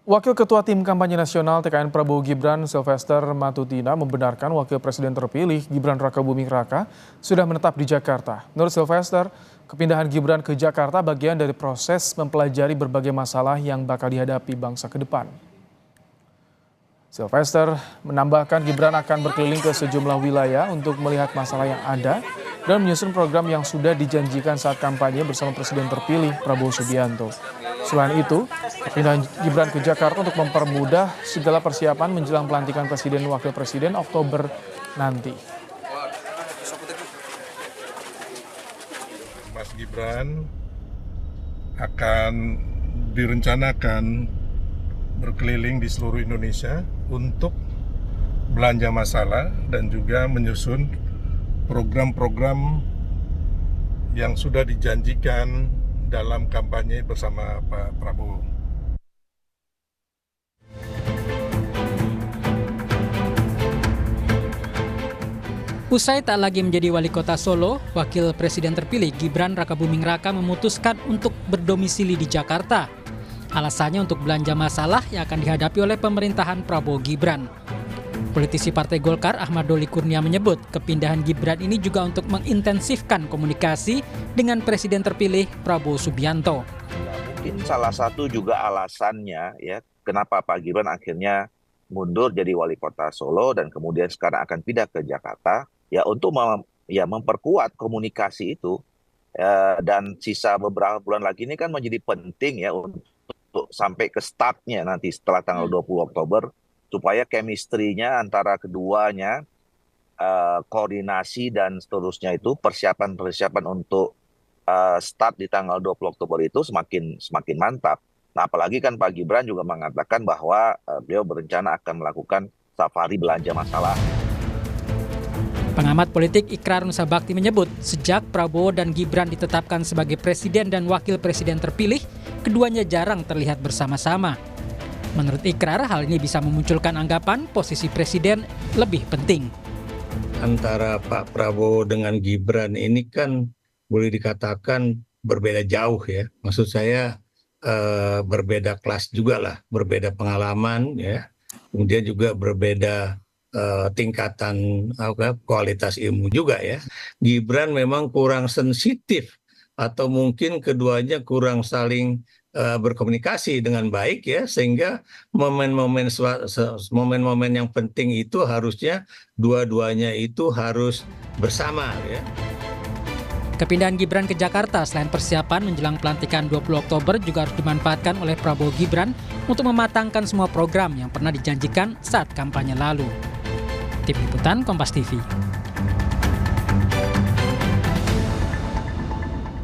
Wakil Ketua Tim Kampanye Nasional TKN Prabowo Gibran, Sylvester Matutina, membenarkan Wakil Presiden terpilih Gibran Rakabuming Raka sudah menetap di Jakarta. Menurut Sylvester, kepindahan Gibran ke Jakarta bagian dari proses mempelajari berbagai masalah yang bakal dihadapi bangsa ke depan. Sylvester menambahkan Gibran akan berkeliling ke sejumlah wilayah untuk melihat masalah yang ada dan menyusun program yang sudah dijanjikan saat kampanye bersama Presiden terpilih Prabowo Subianto. Selain itu, kepindahan Gibran ke Jakarta untuk mempermudah segala persiapan menjelang pelantikan Presiden dan Wakil Presiden Oktober nanti. Mas Gibran akan direncanakan berkeliling di seluruh Indonesia untuk belanja masalah dan juga menyusun program-program yang sudah dijanjikan dalam kampanye bersama Pak Prabowo. Usai tak lagi menjadi wali kota Solo, Wakil Presiden terpilih Gibran Rakabuming Raka memutuskan untuk berdomisili di Jakarta. Alasannya untuk belanja masalah yang akan dihadapi oleh pemerintahan Prabowo Gibran. Politisi Partai Golkar Ahmad Doli Kurnia menyebut kepindahan Gibran ini juga untuk mengintensifkan komunikasi dengan Presiden terpilih Prabowo Subianto. Mungkin salah satu juga alasannya ya kenapa Pak Gibran akhirnya mundur jadi wali kota Solo dan kemudian sekarang akan pindah ke Jakarta ya untuk memperkuat komunikasi itu dan sisa beberapa bulan lagi ini kan menjadi penting ya untuk sampai ke startnya nanti setelah tanggal 20 Oktober supaya chemistry-nya antara keduanya, koordinasi dan seterusnya itu persiapan untuk start di tanggal 20 Oktober itu semakin mantap. Nah, apalagi kan Pak Gibran juga mengatakan bahwa beliau berencana akan melakukan safari belanja masalah. Pengamat politik Ikrar Nusa Bakti menyebut sejak Prabowo dan Gibran ditetapkan sebagai presiden dan wakil presiden terpilih, keduanya jarang terlihat bersama-sama. Menurut Ikrar, hal ini bisa memunculkan anggapan posisi presiden lebih penting. Antara Pak Prabowo dengan Gibran ini kan boleh dikatakan berbeda jauh ya. Maksud saya berbeda kelas juga lah, berbeda pengalaman ya. Kemudian juga berbeda tingkatan kualitas ilmu juga ya. Gibran memang kurang sensitif atau mungkin keduanya kurang saling berkomunikasi dengan baik ya, sehingga momen-momen yang penting itu harusnya dua-duanya itu harus bersama ya. Kepindahan Gibran ke Jakarta selain persiapan menjelang pelantikan 20 Oktober juga harus dimanfaatkan oleh Prabowo Gibran untuk mematangkan semua program yang pernah dijanjikan saat kampanye lalu. Tim Liputan Kompas TV.